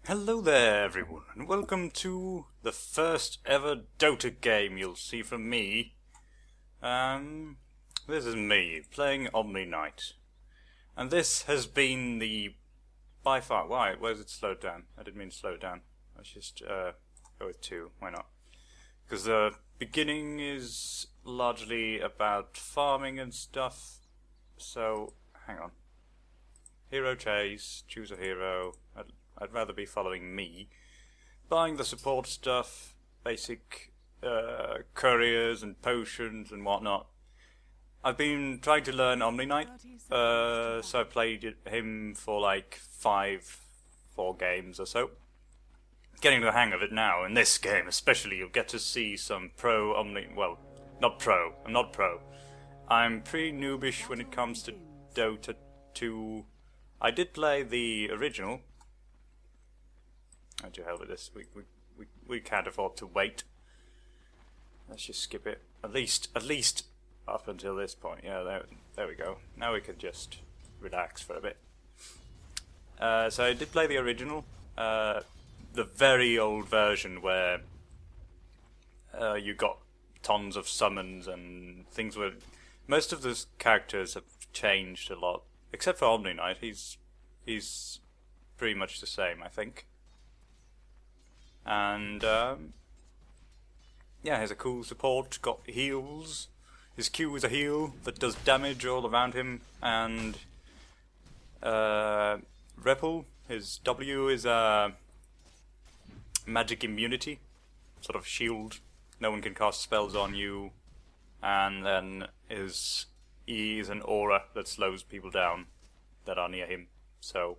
Hello there everyone, and welcome to the first ever Dota game you'll see from me. This is me, playing Omniknight. And this has been the, by far, where's it slowed down? I didn't mean to slow it down. Let's just go with 2, why not? Because the beginning is largely about farming and stuff, so, hang on. Hero chase, choose a hero. I'd rather be following me. Buying the support stuff, basic couriers and potions and whatnot. I've been trying to learn Omniknight, so I played him for like 4 games or so. Getting the hang of it now. In this game especially, you'll get to see some pro well, not pro, I'm not pro. I'm pretty noobish when it comes to Dota 2. I did play the original. Oh, to hell with this. We can't afford to wait. Let's just skip it. At least up until this point. Yeah, there we go. Now we can just relax for a bit. So I did play the original, the very old version where you got tons of summons and things were. Most of the characters have changed a lot, except for Omniknight. He's pretty much the same, I think. And yeah, he's a cool support, got heals. His Q is a heal that does damage all around him, and Repel, his W is a magic immunity, sort of shield. No one can cast spells on you, and then his E is an aura that slows people down that are near him. So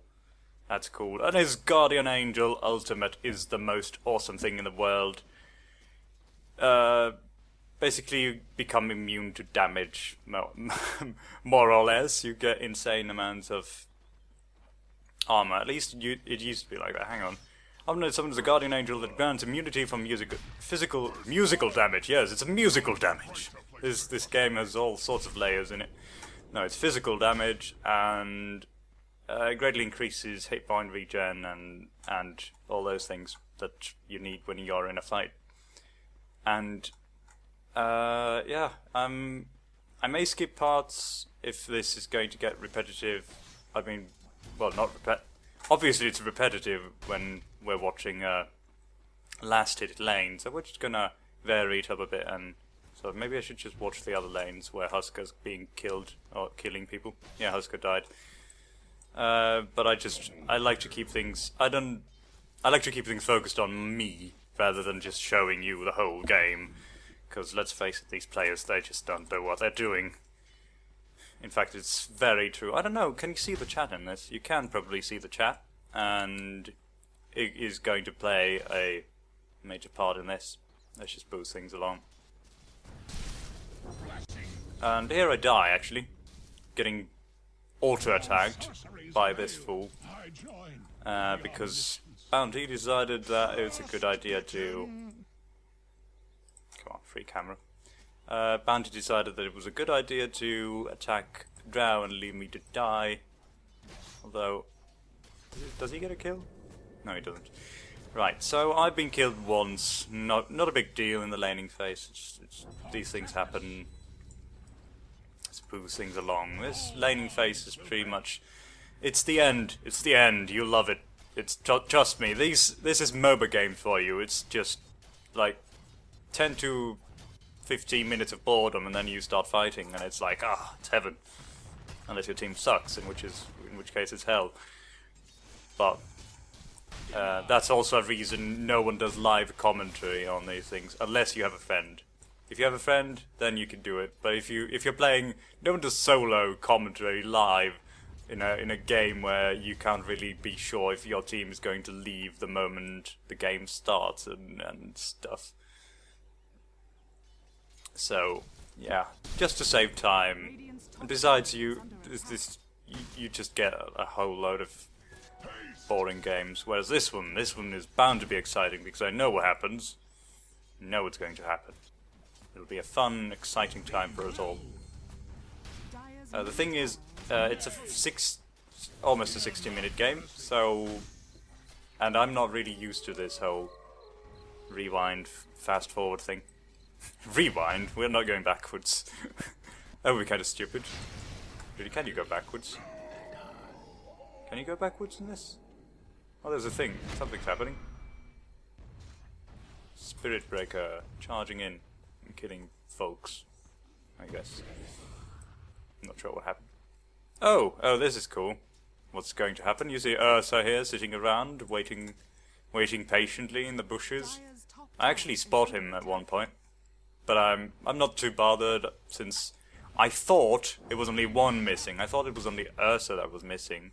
that's cool. And his Guardian Angel Ultimate is the most awesome thing in the world. Basically, you become immune to damage, more or less. You get insane amounts of armor. At least it used to be like that. Hang on. Omniknight summons the Guardian Angel that grants immunity from musical damage. Yes, it's a musical damage. This game has all sorts of layers in it. No, it's physical damage, and it greatly increases hit point regen and all those things that you need when you're in a fight. And yeah, I may skip parts if this is going to get repetitive. I mean, well, not obviously it's repetitive when we're watching last hit lane, so we're just gonna vary it up a bit. And so maybe I should just watch the other lanes where Huskar's being killed or killing people. Yeah, Husker died. But I like to keep things. I like to keep things focused on me rather than just showing you the whole game. Because let's face it, these players, they just don't know what they're doing. In fact, it's very true. I don't know. Can you see the chat in this? You can probably see the chat, and it is going to play a major part in this. Let's just boost things along. And here I die, actually, getting auto-attacked by this fool, because Bounty decided that it's a good idea to... Come on, free camera. Bounty decided that it was a good idea to attack Drow and leave me to die. Although, does he get a kill? No, he doesn't. Right, so I've been killed once. Not a big deal in the laning phase. These things happen. Moves things along. This laning phase is pretty much... It's the end. It's the end. You'll love it. It's trust me. This is MOBA game for you. It's just like 10 to 15 minutes of boredom, and then you start fighting, and it's like, it's heaven. Unless your team sucks, in which case it's hell. But that's also a reason no one does live commentary on these things, unless you have a friend. If you have a friend, then you can do it. But if you're playing, no one does solo commentary live in a game where you can't really be sure if your team is going to leave the moment the game starts and stuff. So yeah, just to save time. And besides, you just get a whole load of boring games. Whereas this one is bound to be exciting because I know what happens. I know what's going to happen. It'll be a fun, exciting time for us all. The thing is, it's almost a 60-minute game, so And I'm not really used to this whole rewind, fast forward thing. Rewind? We're not going backwards. That would be kind of stupid. Really, can you go backwards? Can you go backwards in this? Oh, there's a thing. Something's happening. Spirit Breaker charging in and killing folks, I guess. I'm not sure what happened. Oh, this is cool. What's going to happen? You see Ursa here sitting around, waiting patiently in the bushes. I actually spot him at one point, but I'm not too bothered since I thought it was only one missing. I thought it was only Ursa that was missing.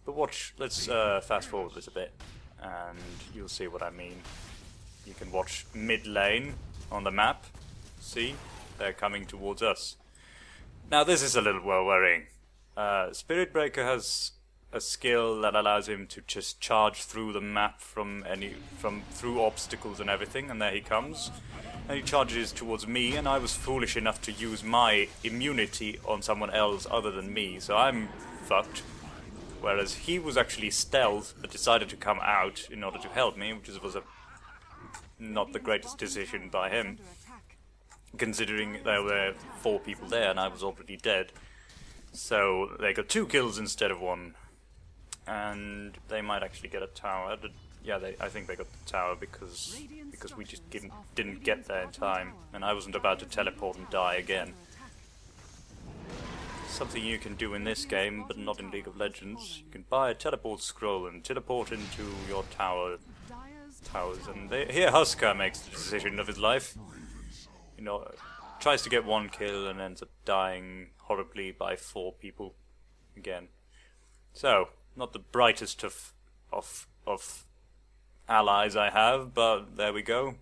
But watch, let's fast forward this a bit, and you'll see what I mean. You can watch mid lane on the map. See, they're coming towards us. Now this is a little worrying. Spirit Breaker has a skill that allows him to just charge through the map through obstacles and everything, and there he comes. And he charges towards me, and I was foolish enough to use my immunity on someone else other than me, so I'm fucked. Whereas he was actually stealth, but decided to come out in order to help me, which was not the greatest decision by him, considering there were 4 people there and I was already dead. So they got 2 kills instead of 1. And they might actually get a tower. Yeah, I think they got the tower because we just didn't get there in time, and I wasn't about to teleport and die again. Something you can do in this game, but not in League of Legends. You can buy a teleport scroll and teleport into your towers. And here Husker makes the decision of his life. You know, tries to get 1 kill and ends up dying horribly by 4 people again. So, not the brightest of allies I have, but there we go.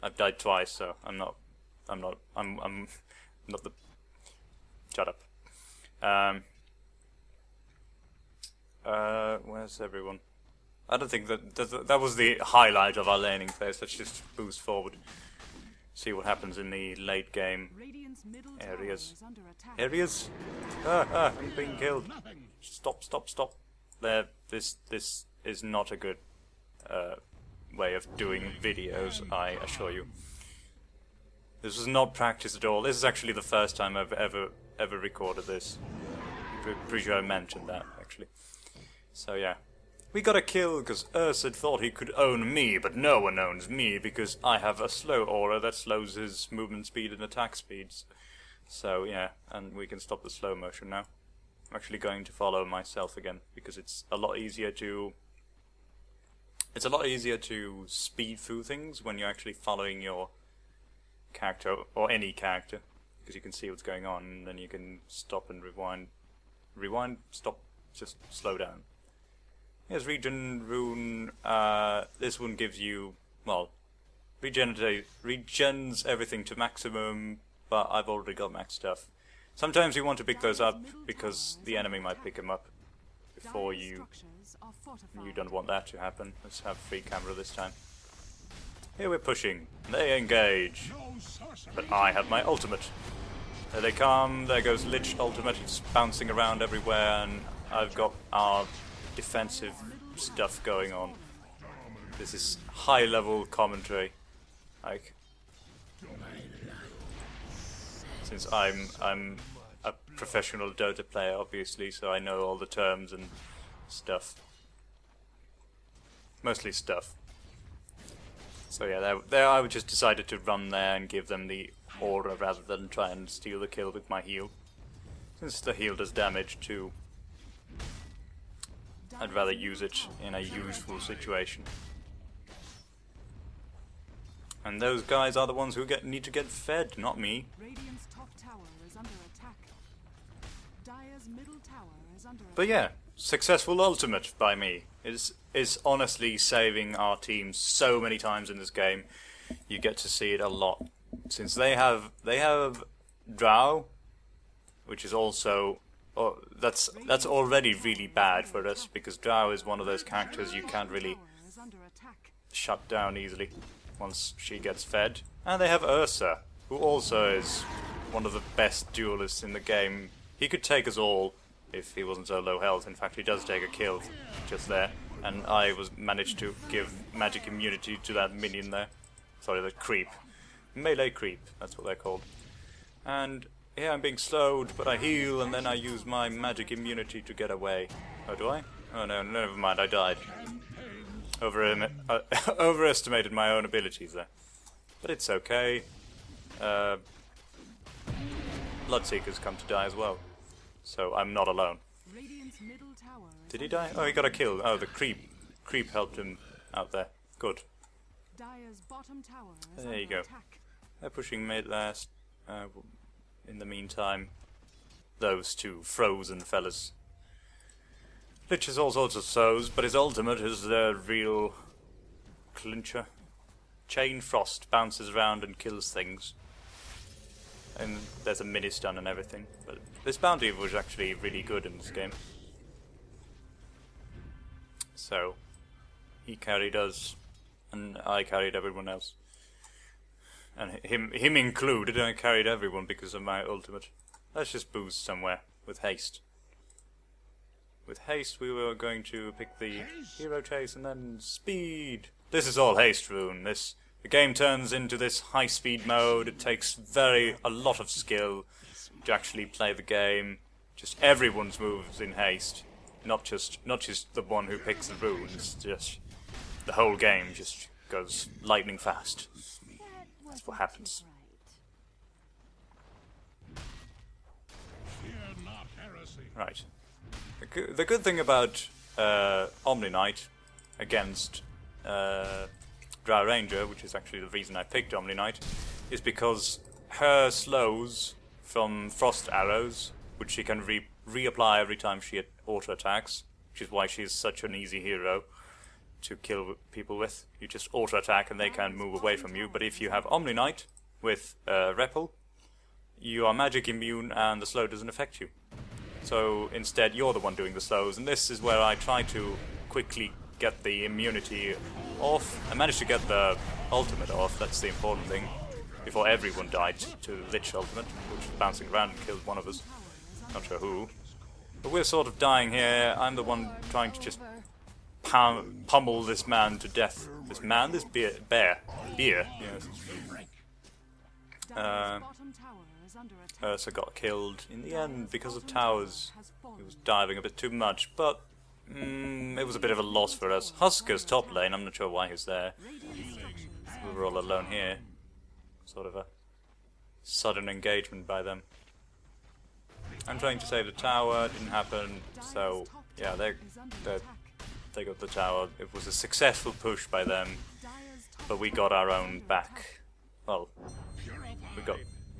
I've died twice, so I'm not the. Shut up. Where's everyone? I don't think that was the highlight of our laning phase. Let's just boost forward. See what happens in the late game areas. Areas? I'm being killed. Stop. There. This is not a good way of doing videos, I assure you. This was not practice at all. This is actually the first time I've ever recorded this. I'm pretty sure I mentioned that, actually. So yeah. We got a kill because Ursa thought he could own me, but no one owns me because I have a slow aura that slows his movement speed and attack speeds. So yeah, and we can stop the slow motion now. I'm actually going to follow myself again because it's a lot easier to speed through things when you're actually following your character or any character, because you can see what's going on and then you can stop and rewind, stop, just slow down. Here's regen rune. This one gives you, well, regens everything to maximum, but I've already got max stuff. Sometimes you want to pick those up because the enemy might pick them up before you. You don't want that to happen. Let's have free camera this time. Here we're pushing. They engage. But I have my ultimate. There they come. There goes Lich ultimate. It's bouncing around everywhere, and I've got our defensive stuff going on. This is high level commentary. Like, since I'm a professional Dota player, obviously, so I know all the terms and stuff. Mostly stuff. So yeah, there I just decided to run there and give them the aura rather than try and steal the kill with my heal. Since the heal does damage too, I'd rather use it in a useful situation. And those guys are the ones who need to get fed, not me. But yeah, successful ultimate by me is honestly saving our team so many times in this game. You get to see it a lot, since they have Drow, which is also that's already really bad for us, because Drow is one of those characters you can't really shut down easily once she gets fed. And they have Ursa, who also is one of the best duelists in the game. He could take us all if he wasn't so low health. In fact, he does take a kill just there. and I managed to give magic immunity to that minion there. Sorry, the creep. Melee creep, that's what they're called. And here I'm being slowed, but I heal, and then I use my magic immunity to get away. Oh, do I? Oh no, never mind, I died. Overestimated my own abilities there. But it's okay. Bloodseekers come to die as well. So I'm not alone. Did he die? Oh, he got a kill. Oh, the creep. Creep helped him out there. Good. There you go. They're pushing mid last. In the meantime, those two frozen fellas. Lich has all sorts of sows, but his ultimate is the real clincher. Chain Frost bounces around and kills things. And there's a mini-stun and everything. But this bounty was actually really good in this game. So, he carried us, and I carried everyone else. And him included, I carried everyone because of my ultimate. Let's just boost somewhere with haste. With haste we were going to pick the hero chase and then speed. This is all haste rune. The game turns into this high speed mode. It takes a lot of skill to actually play the game. Just everyone's moves in haste. Not just the one who picks the runes, just the whole game just goes lightning fast. That's what happens. Right. The good thing about Omniknight against Drow Ranger, which is actually the reason I picked Omniknight, is because her slows from frost arrows, which she can reapply every time she auto attacks, which is why she's such an easy hero to kill people with. You just auto attack and they can move away from you. But if you have Omniknight with Repel, you are magic immune and the slow doesn't affect you. So instead you're the one doing the slows, and this is where I try to quickly get the immunity off. I managed to get the ultimate off, that's the important thing, before everyone died to Lich ultimate, which was bouncing around and killed one of us. Not sure who. But we're sort of dying here. I'm the one trying to just pummel this man to death. This bear, yes. Ursa got killed in the end because of towers. He was diving a bit too much, but it was a bit of a loss for us. Husker's top lane, I'm not sure why he's there. We were all alone here. Sort of a sudden engagement by them. I'm trying to save the tower, didn't happen, so yeah, they got the tower. It was a successful push by them, but we got our own back. Well,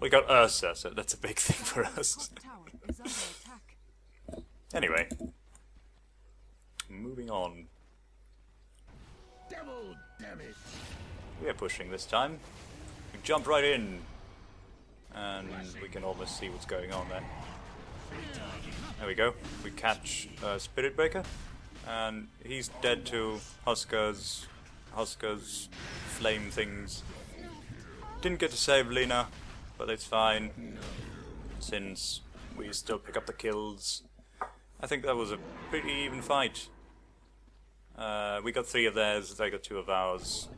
we got Ursa, so that's a big thing for us. Anyway, moving on. We are pushing this time. We jump right in, and we can almost see what's going on there. There we go. We catch Spirit Breaker, and he's dead to Husker's flame things. Didn't get to save Lena, but it's fine, since we still pick up the kills. I think that was a pretty even fight. We got 3 of theirs, they got 2 of ours.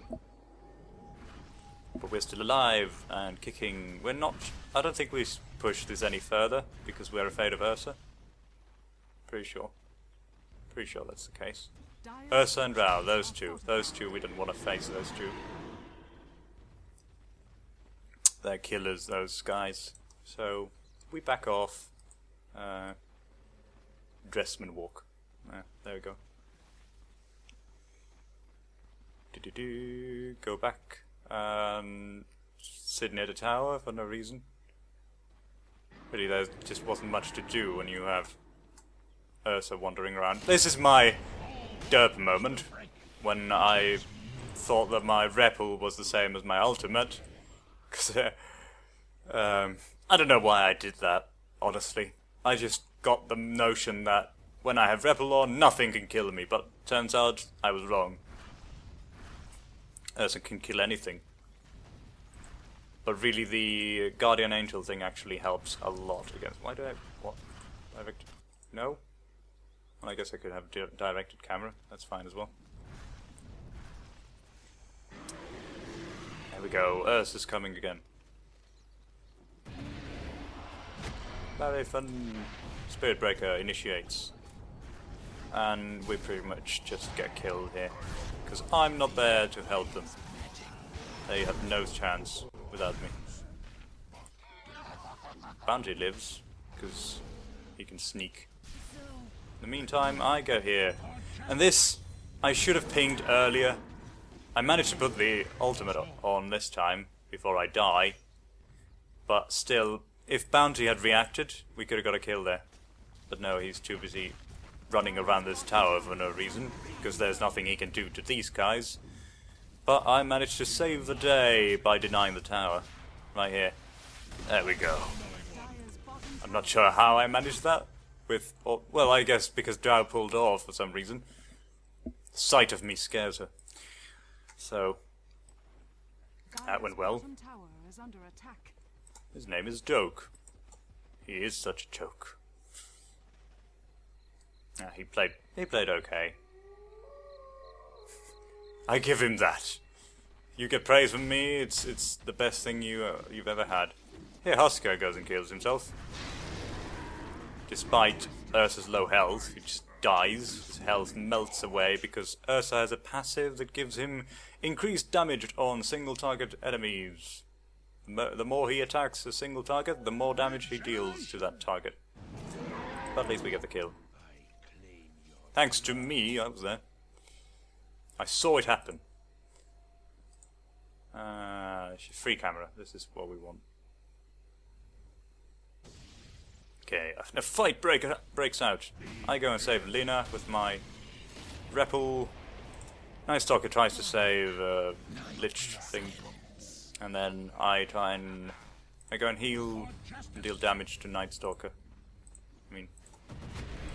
But we're still alive and kicking. I don't think we push this any further because we're afraid of Ursa. Pretty sure that's the case. Ursa and Rao, those two we didn't want to face those two. They're killers, those guys. So we back off. Dressman walk. There we go. Go back. Sit near the tower for no reason. Really, there just wasn't much to do when you have Ursa wandering around. This is my derp moment, when I thought that my Repel was the same as my ultimate. Because I don't know why I did that, honestly. I just got the notion that when I have Repel on, nothing can kill me, but turns out I was wrong. Ursa can kill anything. But really the Guardian Angel thing actually helps a lot against... Why do I... What? No? Well, I guess I could have directed camera. That's fine as well. There we go. Ursa's coming again. Very fun. Spirit Breaker initiates. And we pretty much just get killed here. Because I'm not there to help them. They have no chance without me. Bounty lives, because he can sneak. In the meantime, I go here. And this, I should have pinged earlier. I managed to put the ultimate on this time, before I die. But still, if Bounty had reacted, we could have got a kill there. But no, he's too busy running around this tower for no reason, because there's nothing he can do to these guys. But I managed to save the day by denying the tower. Right here. There we go. I'm not sure how I managed that. Well, I guess because Drow pulled off for some reason. The sight of me scares her. So, that went well. His name is Joke. He is such a joke. He played okay. I give him that. You get praise from me. It's the best thing you've ever had. Here, Husker goes and kills himself. Despite Ursa's low health, he just dies. His health melts away because Ursa has a passive that gives him increased damage on single target enemies. The more he attacks a single target, the more damage he deals to that target. But at least we get the kill. Thanks to me, I was there. I saw it happen. Free camera. This is what we want. Okay, a fight breaks out. I go and save Lena with my Repel. Night Stalker tries to save Lich thing. And then I go and heal and deal damage to Night Stalker. I mean,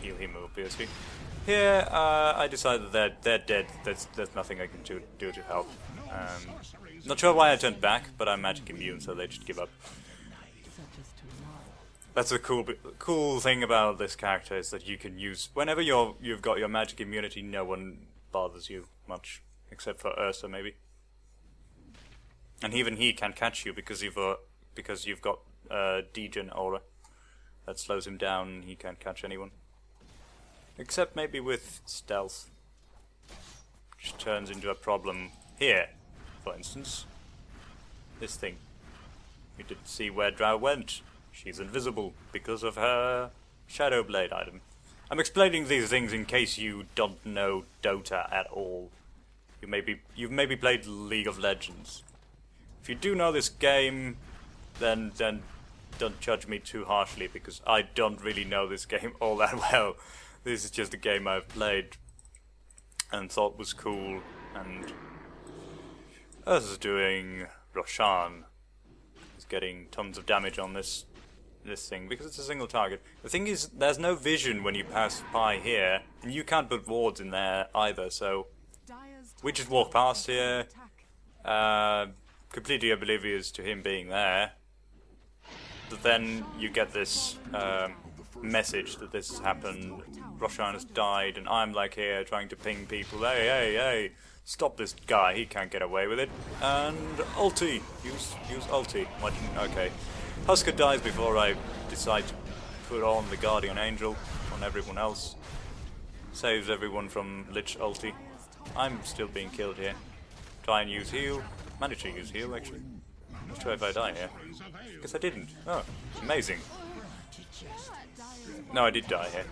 heal him obviously. Here, I decided that they're dead. There's nothing I can do to help. Not sure why I turned back, but I'm magic immune, so they just give up. That's the cool thing about this character is that you can use whenever you've got your magic immunity. No one bothers you much, except for Ursa maybe. And even he can catch you because you've got Degen aura that slows him down. And he can't catch anyone. Except maybe with stealth, which turns into a problem here, for instance. This thing. We didn't see where Drow went. She's invisible because of her Shadow Blade item. I'm explaining these things in case you don't know Dota at all. You've maybe played League of Legends. If you do know this game, then don't judge me too harshly because I don't really know this game all that well. This is just a game I've played and thought was cool, and Ursa's doing Roshan. He's getting tons of damage on this thing because it's a single target. The thing is, there's no vision when you pass by here, and you can't put wards in there either, so we just walk past here, completely oblivious to him being there. But then you get this message that this has happened, Roshan has died, and I'm like here trying to ping people, hey, stop this guy, he can't get away with it. And ulti, use ulti. Okay. Husker dies before I decide to put on the Guardian Angel on everyone else. Saves everyone from Lich ulti. I'm still being killed here. Try and use heal. Manage to use heal actually. Not sure if I die here. Guess I didn't. Oh, amazing. No, I did die here.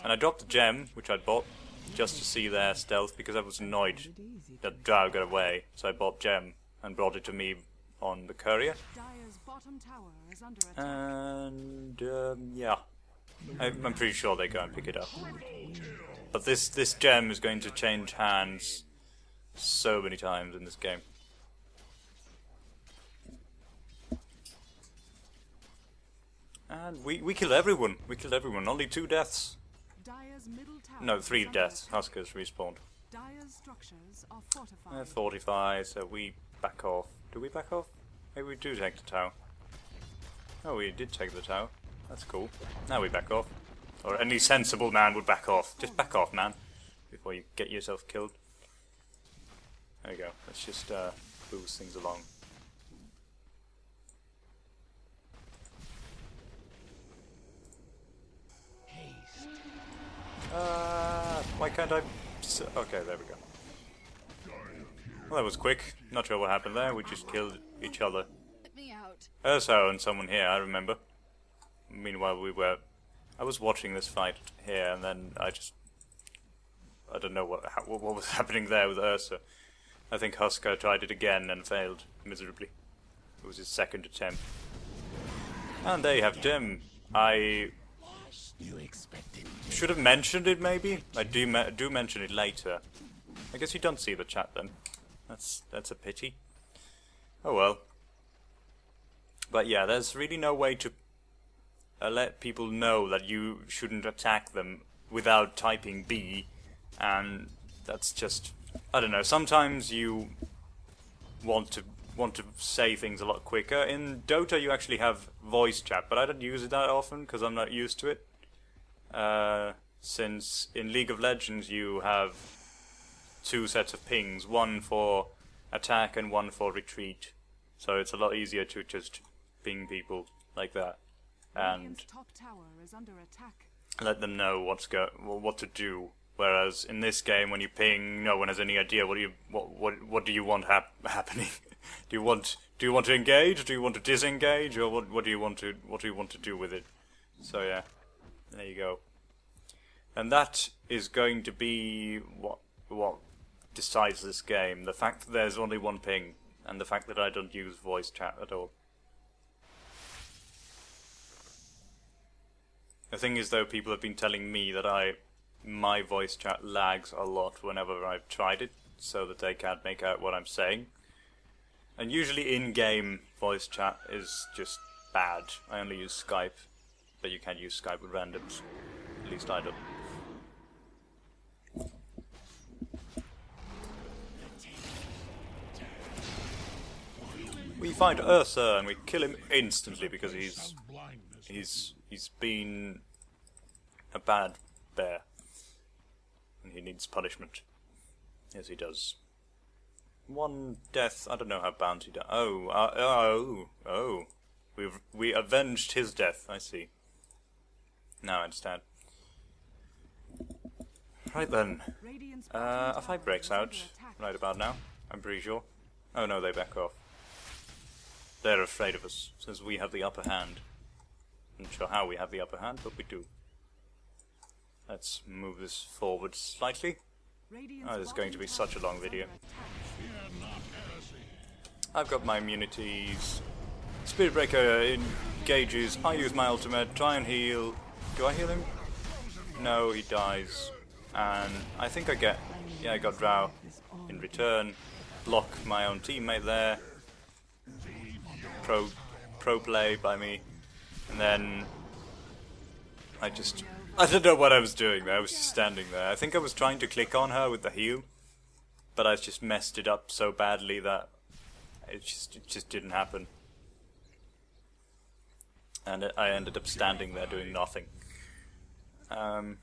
And I dropped the gem, which I'd bought, just to see their stealth, because I was annoyed that Drow got away. So I bought gem and brought it to me on the courier. And, yeah. I'm pretty sure they go and pick it up. But this gem is going to change hands so many times in this game. And we killed everyone. We killed everyone. Only 2 deaths. No, 3 deaths. Huskers respawned. 45, so we back off. Do we back off? Maybe we do take the tower. Oh, we did take the tower. That's cool. Now we back off. Or any sensible man would back off. Just back off, man, before you get yourself killed. There you go. Let's just boost things along. Why can't I... Okay, there we go. Well, that was quick. Not sure what happened there. We just killed each other. Urso and someone here, I remember. Meanwhile, I was watching this fight here, and then I don't know what was happening there with Ursa. I think Husker tried it again and failed miserably. It was his second attempt. And there you have Jim. I should have mentioned it, maybe. I do mention it later. I guess you don't see the chat then. That's a pity. Oh well. But yeah, there's really no way to let people know that you shouldn't attack them without typing B, and that's just, I don't know. Sometimes you want to say things a lot quicker. In Dota, you actually have voice chat, but I don't use it that often because I'm not used to it. Since in League of Legends you have 2 sets of pings, one for attack and one for retreat, so it's a lot easier to just ping people like that and let them know what to do. Whereas in this game, when you ping, no one has any idea what do you want happening. do you want to engage? Do you want to disengage? Or what do you want to do with it? So yeah, there you go. And that is going to be what decides this game. The fact that there's only one ping, and the fact that I don't use voice chat at all. The thing is, though, people have been telling me that my voice chat lags a lot whenever I've tried it, so that they can't make out what I'm saying. And usually in-game voice chat is just bad. I only use Skype, but you can't use Skype with randoms. At least I don't. We find Ursa and we kill him instantly because he's been a bad bear and he needs punishment. Yes, he does. 1 death. I don't know how bounty does. Oh. We avenged his death. I see. Now I understand. Right then. A fight breaks out right about now. I'm pretty sure. Oh no, they back off. They're afraid of us, since we have the upper hand. I'm not sure how we have the upper hand, but we do. Let's move this forward slightly. Oh, this is going to be such a long video. I've got my immunities. Spirit Breaker engages. I use my ultimate. Try and heal. Do I heal him? No, he dies. And I think I get... Yeah, I got Drow in return. Block my own teammate there. Pro play by me, and then I don't know what I was doing there. I was just standing there. I think I was trying to click on her with the heal, but I just messed it up so badly that it just didn't happen, and I ended up standing there doing nothing. Could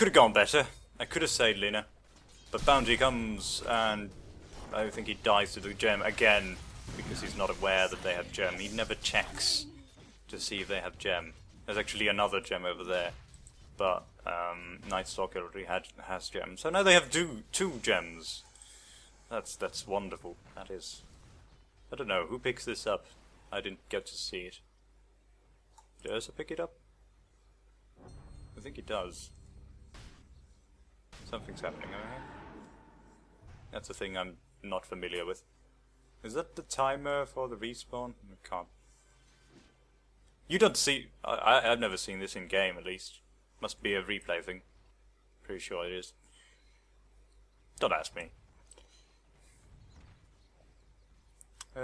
have gone better. I could have saved Lina, but Bounty comes and I think he dies to the gem again because he's not aware that they have gem. He never checks to see if they have gem. There's actually another gem over there, but Night Stalker already has gem. So now they have two gems. That's wonderful. That is. I don't know who picks this up. I didn't get to see it. Does it pick it up? I think it does. Something's happening over here. That's a thing I'm not familiar with. Is that the timer for the respawn? I can't. You don't see... I've never seen this in game, at least. Must be a replay thing. Pretty sure it is. Don't ask me.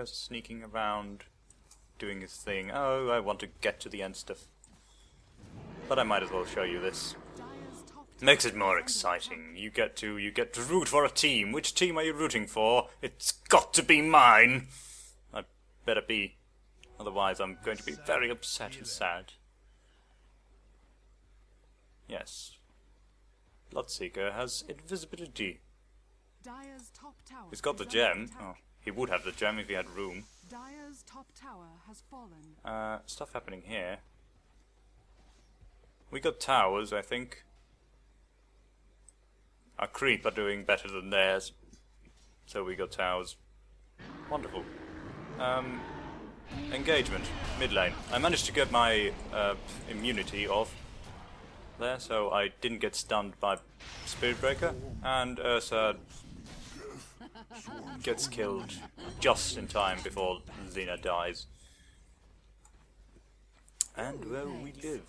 Sneaking around, doing his thing. Oh, I want to get to the end stuff. But I might as well show you this. Makes it more exciting. You get to root for a team. Which team are you rooting for? It's got to be mine. I better be. Otherwise I'm going to be very upset and sad. Yes. Bloodseeker has invisibility. Dire's top tower He's got the is gem. under attack. Oh, he would have the gem if he had room. Dire's top tower has fallen. Stuff happening here. We got towers, I think. Our creep are doing better than theirs. So we got towers. Wonderful. Engagement. Mid lane. I managed to get my immunity off there, so I didn't get stunned by Spirit Breaker. And Ursa gets killed just in time before Lina dies. And where we live.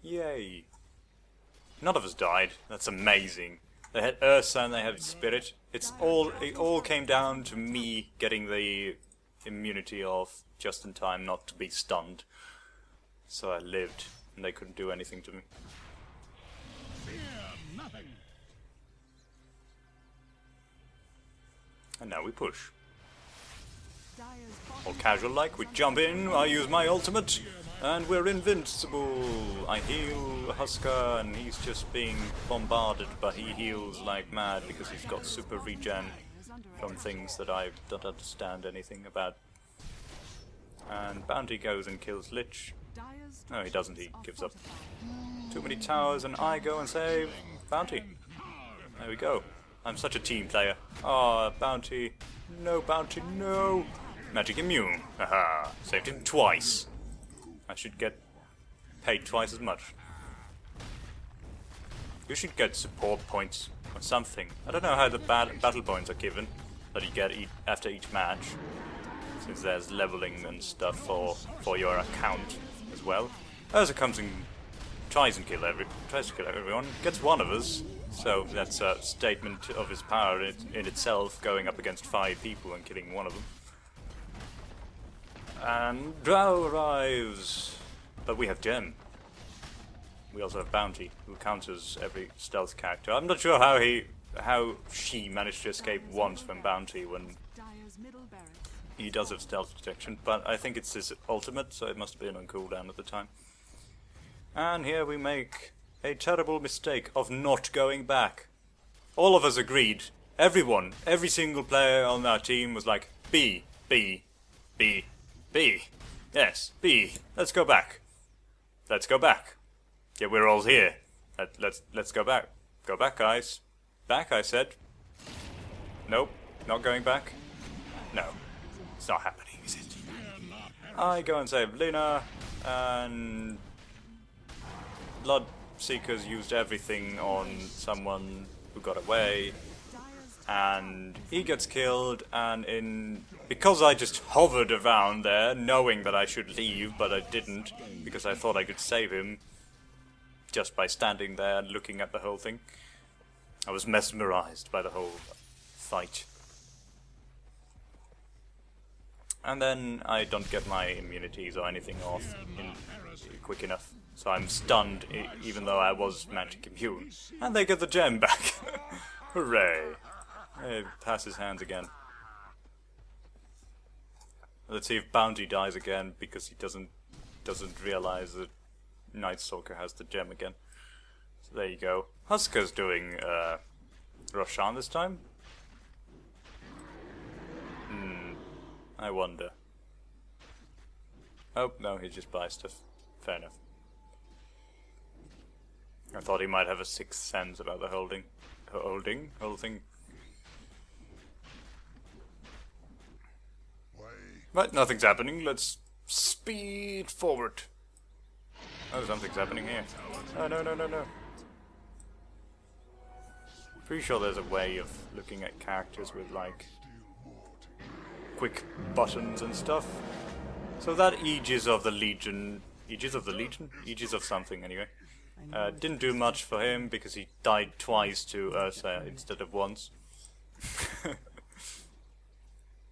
Yay. None of us died. That's amazing. They had Ursa and they had Spirit. It all came down to me getting the immunity off just in time not to be stunned. So I lived, and they couldn't do anything to me. And now we push. All casual like, we jump in, I use my ultimate, and we're invincible. I heal Husker, and he's just being bombarded, but he heals like mad because he's got super regen from things that I don't understand anything about. And Bounty goes and kills Lich. No, he doesn't, he gives up. Too many towers, and I go and save Bounty. There we go. I'm such a team player. Ah, Bounty. No, Bounty, no. Magic immune. Haha. Saved him twice. I should get paid twice as much. You should get support points or something. I don't know how the battle points are given that you get after each match, since there's leveling and stuff for your account as well. Ursa comes and tries to kill everyone, gets one of us, so that's a statement of his power in itself, going up against 5 people and killing one of them. And Drow arrives, but we have Gem. We also have Bounty, who counters every stealth character. I'm not sure how she managed to escape once from Bounty when he does have stealth detection, but I think it's his ultimate, so it must have been on cooldown at the time. And here we make a terrible mistake of not going back. All of us agreed. Everyone, every single player on our team was like, B, B, B, B. Yes, B. Let's go back. Let's go back. Yeah, we're all here. Let's go back. Go back, guys. Back, I said. Nope, not going back. No, it's not happening, is it? I go and save Lina, and Bloodseekers used everything on someone who got away, and he gets killed, and because I just hovered around there knowing that I should leave, but I didn't, because I thought I could save him just by standing there and looking at the whole thing. I was mesmerized by the whole fight. And then I don't get my immunities or anything off quick enough. So I'm stunned even though I was magic immune. And they get the gem back. Hooray. Hey, pass his hands again. Let's see if Bounty dies again because he doesn't realize that Night Stalker has the gem again. So there you go. Husker's doing Roshan this time. I wonder. Oh, no, he just buys stuff. Fair enough. I thought he might have a sixth sense about the whole thing. But nothing's happening. Let's speed forward. Oh, something's happening here. Oh, no. Pretty sure there's a way of looking at characters with, like, quick buttons and stuff. So that Aegis of something anyway. Didn't do much for him because he died twice to Ursa instead of once.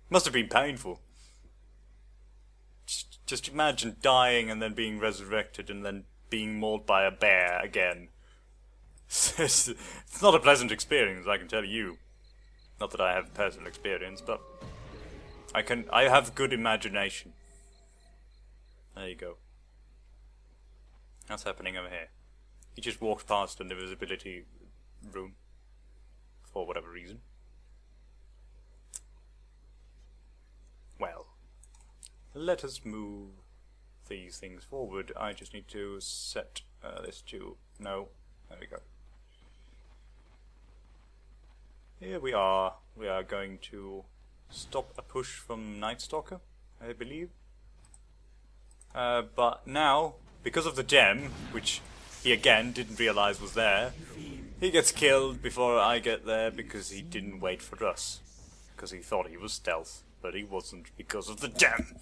Must have been painful. Just imagine dying and then being resurrected and then being mauled by a bear again. It's not a pleasant experience, I can tell you. Not that I have personal experience, but I have good imagination. There you go. What's happening over here? He just walked past an invisibility room. For whatever reason. Well, let us move these things forward. I just need to set this to... No, there we go. Here we are. We are going to stop a push from Night Stalker, I believe. But now, because of the gem, which he again didn't realize was there, he gets killed before I get there because he didn't wait for us. Because he thought he was stealth, but he wasn't because of the gem.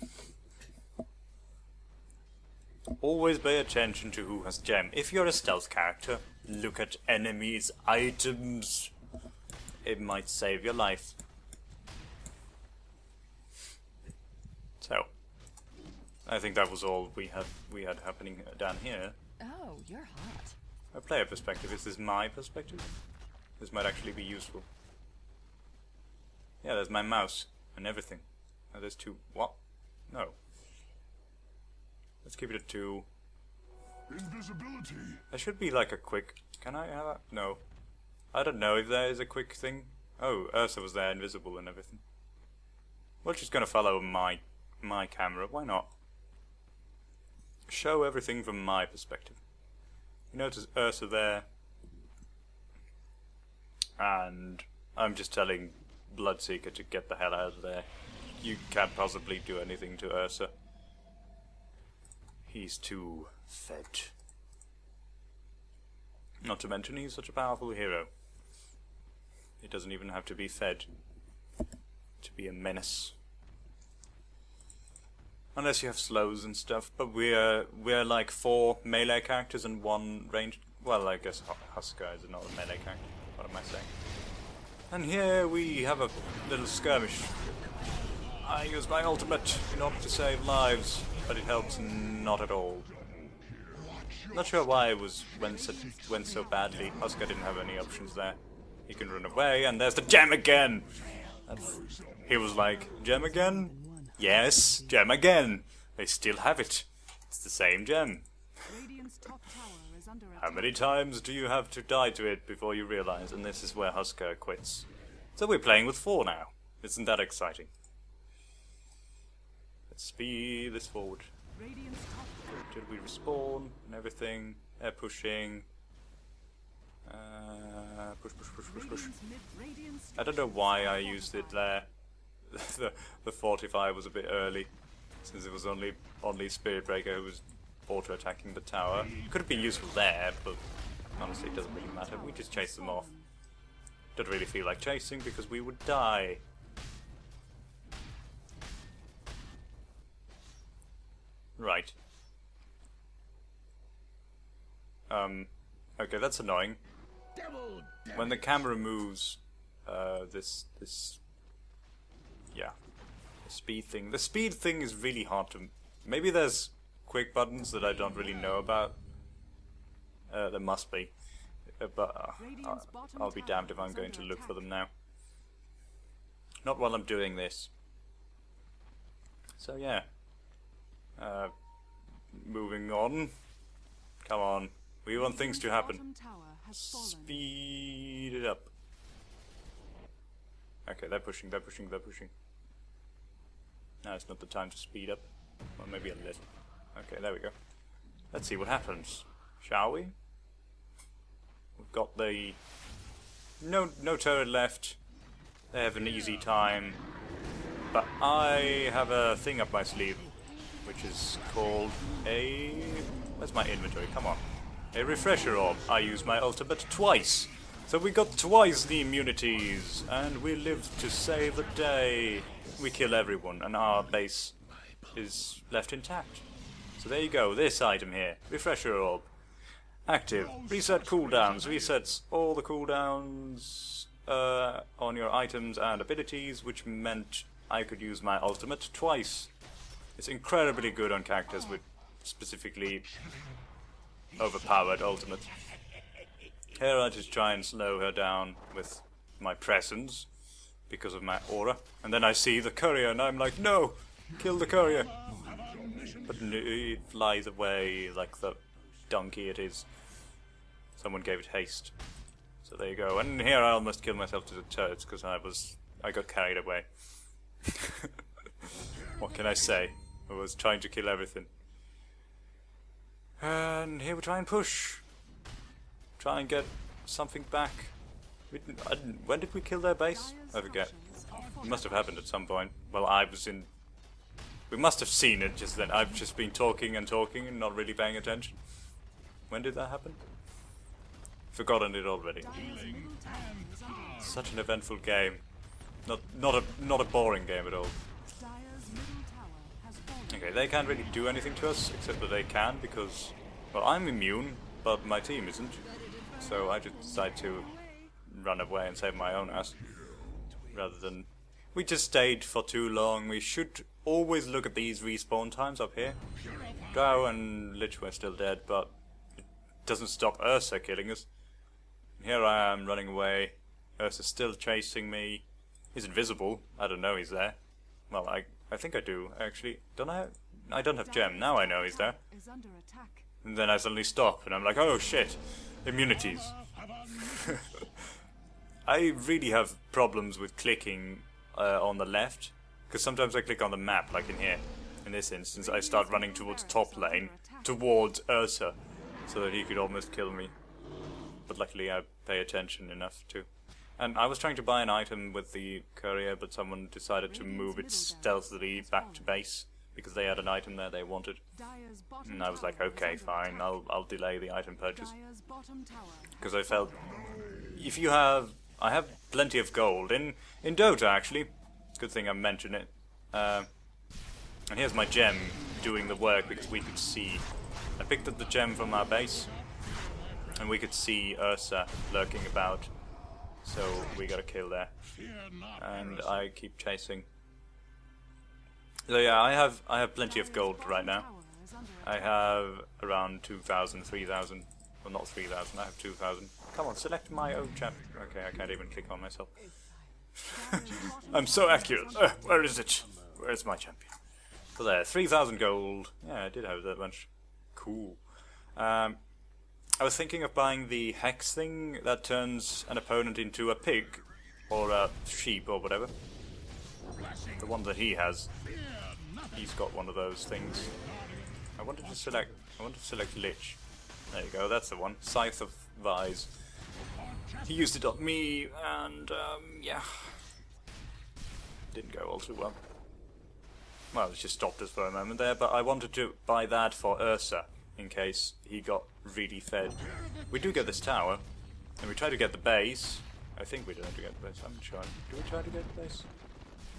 Always pay attention to who has gem. If you're a stealth character, look at enemies' items. It might save your life. So, I think that was all we had happening down here. Oh, you're hot. A player perspective. Is this my perspective? This might actually be useful. Yeah, there's my mouse and everything. Oh, there's two. What? No. Let's keep it at 2. Invisibility. There should be like a quick... Can I have that? No. I don't know if there is a quick thing. Oh, Ursa was there, invisible and everything. Well, she's gonna follow my camera. Why not? Show everything from my perspective. You notice Ursa there. And I'm just telling Bloodseeker to get the hell out of there. You can't possibly do anything to Ursa. He's too fed. Not to mention he's such a powerful hero. He doesn't even have to be fed to be a menace. Unless you have slows and stuff, but we're like 4 melee characters and 1 ranged. Well, I guess Husker is not a melee character. What am I saying? And here we have a little skirmish. I use my ultimate in order to save lives, but it helps not at all. Not sure why it went so badly. Husker didn't have any options there. He can run away, and there's the gem again. He was like, gem again? Yes, gem again. They still have it. It's the same gem. Radiant's top tower is under How attack. many times do you have to die to it before you realize? And this is where Husker quits. So we're playing with 4 now. Isn't that exciting? Let's speed this forward. Radiant's top tower. Did we respawn and everything? They're pushing. Push. Radiant's Radiant's I don't know why I used it there. the 45 was a bit early, since it was only Spirit Breaker who was auto-attacking the tower. Could have been useful there, but honestly it doesn't really matter. We just chase them off. Don't really feel like chasing because we would die. Right. Okay, that's annoying. When the camera moves, this the speed thing. The speed thing is really hard to... Maybe there's quick buttons that I don't really know about. There must be. But I'll be damned if I'm going to look for them now. Not while I'm doing this. So yeah. Moving on. Come on. We want things to happen. bottom tower has fallen. Speed it up. Okay, they're pushing. Now it's not the time to speed up. Well, maybe a little. Okay, there we go. Let's see what happens. Shall we? We've got the... No turret left. They have an easy time. But I have a thing up my sleeve, which is called a... Where's my inventory? Come on. A refresher orb. I used my ultimate twice. So we got twice the immunities, and we live to save the day. We kill everyone, and our base is left intact. So there you go, this item here. Refresher orb. Active. Reset cooldowns. Resets all the cooldowns on your items and abilities, which meant I could use my ultimate twice. It's incredibly good on characters with specifically overpowered ultimate. Here I just try and slow her down with my presence because of my aura, and then I see the courier and I'm like, no, kill the courier. But it flies away like the donkey it is. Someone gave it haste. So there you go. And here I almost killed myself to the turrets because I got carried away. What can I say? I was trying to kill everything. And here we try and push. Try and get something back. When did we kill their base? I forget. It must have happened at some point. Well, I was in... We must have seen it just then. I've just been talking and not really paying attention. When did that happen? Forgotten it already. Dire's middle tower is under Such an eventful game. Not a boring game at all. Dire's middle tower has fallen. Okay, they can't really do anything to us, except that they can because, well, I'm immune, but my team isn't. So I just decide to run away and save my own ass, rather than... We just stayed for too long. We should always look at these respawn times up here. Drow and Lich were still dead, but it doesn't stop Ursa killing us. Here I am running away. Ursa's still chasing me. He's invisible. I don't know he's there. Well, I think I do, actually. Don't I? I don't have gem. Now I know he's there. Is under attack. And then I suddenly stop, and I'm like, oh shit, immunities. I really have problems with clicking on the left, because sometimes I click on the map, like in here. In this instance, I start running towards top lane, towards Ursa, so that he could almost kill me. But luckily I pay attention enough to. And I was trying to buy an item with the courier, but someone decided to move it stealthily back to base, because they had an item there they wanted. Dire's bottom And I was like, tower is okay, under fine, attack. I'll delay the item purchase. Dire's bottom tower Because I felt, if you have, I have plenty of gold in Dota actually. Good thing I mentioned it. And here's my gem doing the work because we could see. I picked up the gem from our base, and we could see Ursa lurking about. So we got a kill there, and I keep chasing. So yeah, I have plenty of gold right now. tower is under I have around 2,000, 3,000. Well, not 3,000. I have 2,000. Come on, select my own champion. Okay, I can't even click on myself. I'm so accurate. Where is it? Where's my champion? So there, 3,000 gold. Yeah, I did have that much. Cool. I was thinking of buying the hex thing that turns an opponent into a pig or a sheep or whatever. The one that he has. He's got one of those things. I wanted to select Lich. There you go, that's the one. Scythe of Vise. He used it on me, and yeah, didn't go all too well. Well, it just stopped us for a moment there, but I wanted to buy that for Ursa, in case he got really fed. We do get this tower, and we try to get the base. I think we don't get the base, I'm not sure. Do we try to get the base?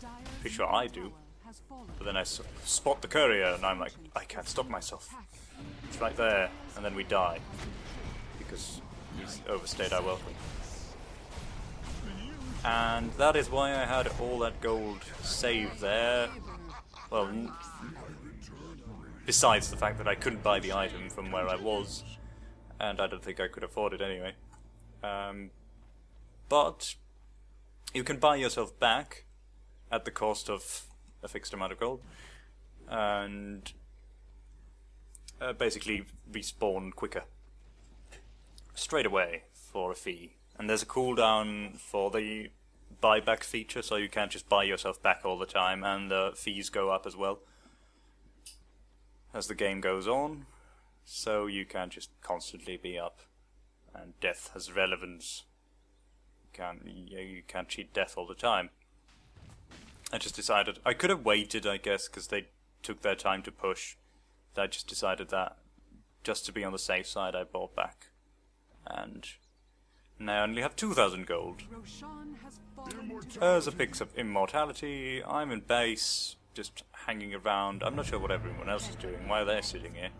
Dire's Pretty sure I middle do. tower has fallen. But then I spot the courier, and I'm like, I can't stop myself. Attack. It's right there, and then we die. Because he's overstayed our welcome. And that is why I had all that gold saved there. Well, besides the fact that I couldn't buy the item from where I was, and I don't think I could afford it anyway. But you can buy yourself back at the cost of a fixed amount of gold, and basically respawn quicker, straight away for a fee. And there's a cooldown for the buyback feature, so you can't just buy yourself back all the time, and the fees go up as well as the game goes on, so you can't just constantly be up. And death has relevance. You can't cheat death all the time. I just decided I could have waited, I guess, because they took their time to push. I just decided that just to be on the safe side, I bought back, and now I only have 2,000 gold. Roshan has fallen to Urza picks up immortality. I'm in base, just hanging around. I'm not sure what everyone else is doing. Why are they sitting here?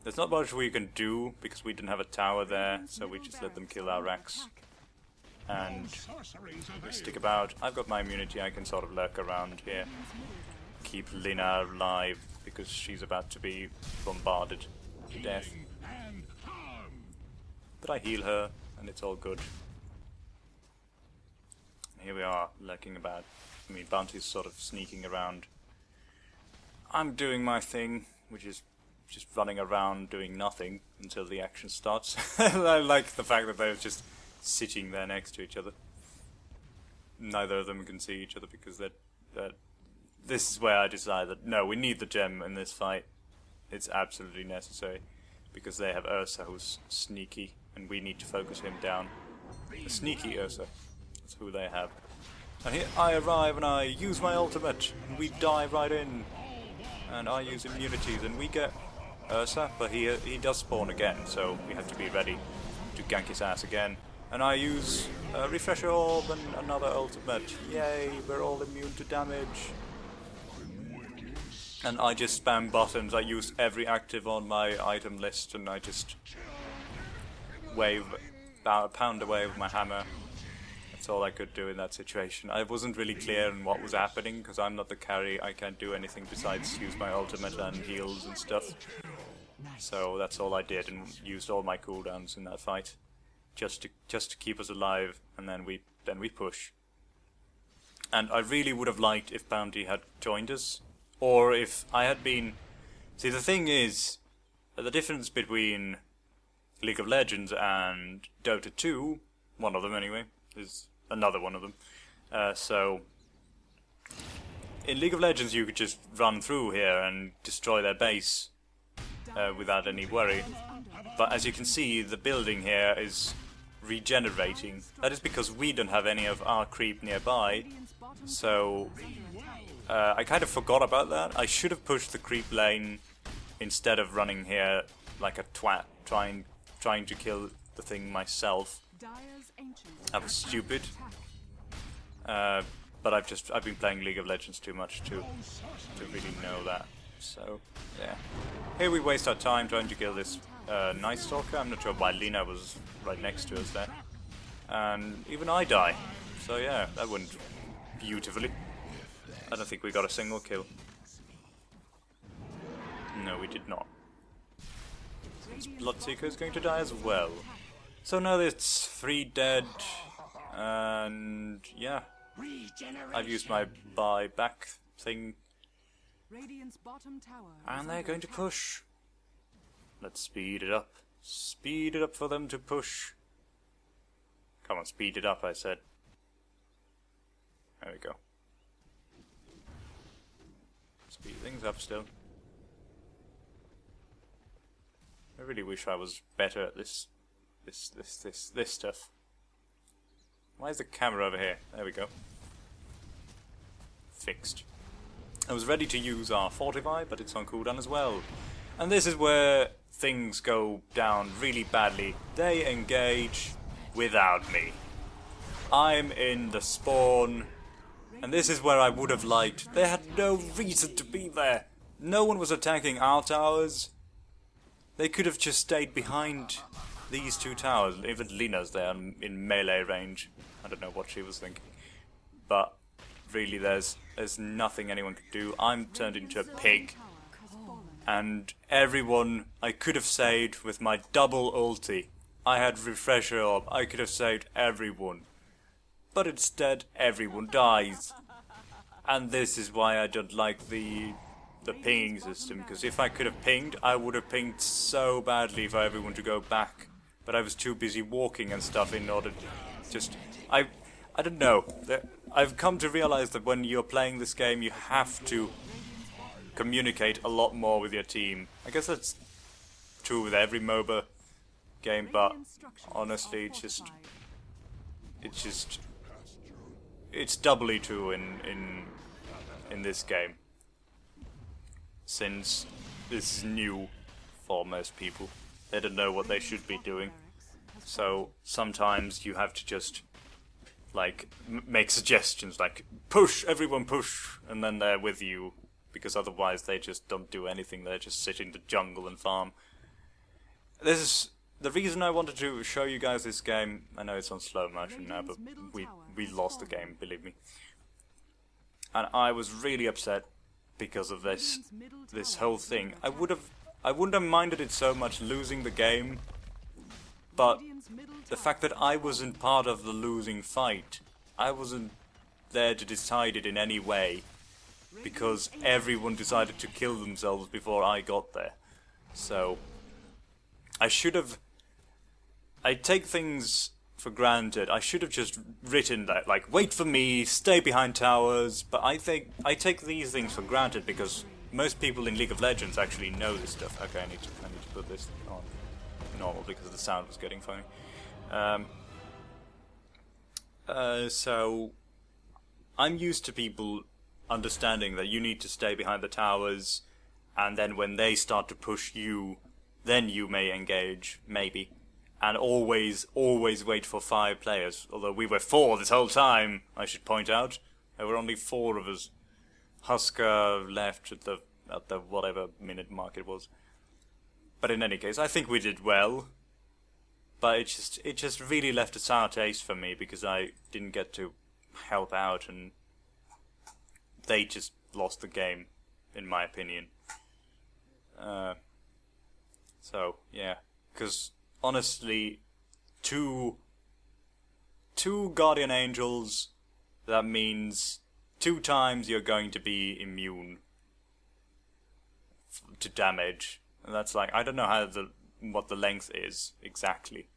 There's not much we can do because we didn't have a tower there, so we just let them kill our racks. And we stick about. I've got my immunity, I can sort of lurk around here. Keep Lina alive because she's about to be bombarded to death. But I heal her and it's all good. And here we are, lurking about. I mean, Bounty's sort of sneaking around. I'm doing my thing, which is just running around doing nothing until the action starts. I like the fact that they're just sitting there next to each other. Neither of them can see each other because this is where I decided that no, we need the gem in this fight. It's absolutely necessary because they have Ursa who's sneaky and we need to focus him down. A sneaky Ursa. That's who they have. And here I arrive and I use my ultimate and we dive right in. And I use immunities and we get Ursa, but he does spawn again, so we have to be ready to gank his ass again. And I use Refresher Orb and another ultimate. Yay, we're all immune to damage. And I just spam buttons. I use every active on my item list and I just pound away with my hammer. That's all I could do in that situation. I wasn't really clear on what was happening because I'm not the carry. I can't do anything besides use my ultimate and heals and stuff. So that's all I did and used all my cooldowns in that fight. Just to keep us alive, and then we push. And I really would have liked if Bounty had joined us, or if I had been. See, the thing is, the difference between League of Legends and Dota 2, one of them anyway, is another one of them. So in League of Legends, you could just run through here and destroy their base without any worry. But as you can see, the building here is regenerating. That is because we don't have any of our creep nearby, so I kind of forgot about that. I should have pushed the creep lane instead of running here like a twat, trying to kill the thing myself. I was stupid, but I've been playing League of Legends too much to really know that. So yeah, here we waste our time trying to kill this Night Stalker. I'm not sure why Lina was right next to us there. And even I die. So yeah, that went beautifully. I don't think we got a single kill. No, we did not. This Bloodseeker is going to die as well. So now it's 3 dead. And yeah, I've used my buyback thing. And they're going to push. Let's speed it up. Speed it up for them to push. Come on, speed it up, I said. There we go. Speed things up still. I really wish I was better at this stuff. Why is the camera over here? There we go. Fixed. I was ready to use our Fortify, but it's on cooldown as well. And this is where things go down really badly. They engage without me. I'm in the spawn, and this is where I would have liked. They had no reason to be there. No one was attacking our towers. They could have just stayed behind these 2 towers. Even Lina's there in melee range. I don't know what she was thinking. But really there's nothing anyone could do. I'm turned into a pig. And everyone I could have saved with my double ulti. I had Refresher Orb. I could have saved everyone. But instead everyone dies. And this is why I don't like the pinging system, because if I could have pinged, I would have pinged so badly for everyone to go back. But I was too busy walking and stuff in order to just... I don't know. I've come to realize that when you're playing this game, you have to communicate a lot more with your team. I guess that's true with every MOBA game, but honestly, it's doubly true in this game, since this is new for most people. They don't know what they should be doing, so sometimes you have to just like make suggestions like push, everyone push, and then they're with you, because otherwise they just don't do anything. They just sit in the jungle and farm. This is the reason I wanted to show you guys this game. I know it's on slow motion now, but we lost the game, believe me. And I was really upset because of this whole thing. I wouldn't have minded it so much losing the game, but the fact that I wasn't part of the losing fight, I wasn't there to decide it in any way, because everyone decided to kill themselves before I got there. So I should have. I take things for granted. I should have just written that, like, wait for me, stay behind towers. But I think I take these things for granted because most people in League of Legends actually know this stuff. Okay, I need to put this on normal because the sound was getting funny. So I'm used to people understanding that you need to stay behind the towers, and then when they start to push you, then you may engage, maybe. And always wait for 5 players. Although we were 4 this whole time, I should point out. There were only 4 of us. Husker left at the whatever minute mark it was. But in any case, I think we did well. But it just really left a sour taste for me because I didn't get to help out, and they just lost the game, in my opinion. So yeah, because honestly, two Guardian Angels, that means 2 times you're going to be immune to damage. And that's like, I don't know what the length is exactly,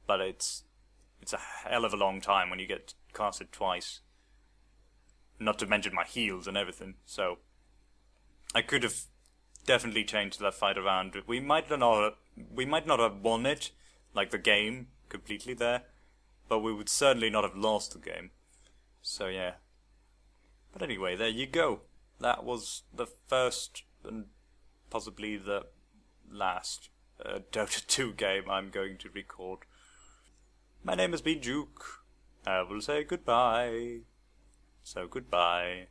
but it's a hell of a long time when you get casted twice. Not to mention my heals and everything. So I could have definitely changed that fight around. We might not have won it, like the game, completely there, but we would certainly not have lost the game. So yeah. But anyway, there you go. That was the first and possibly the last Dota 2 game I'm going to record. My name has been Juke. I will say goodbye. So goodbye.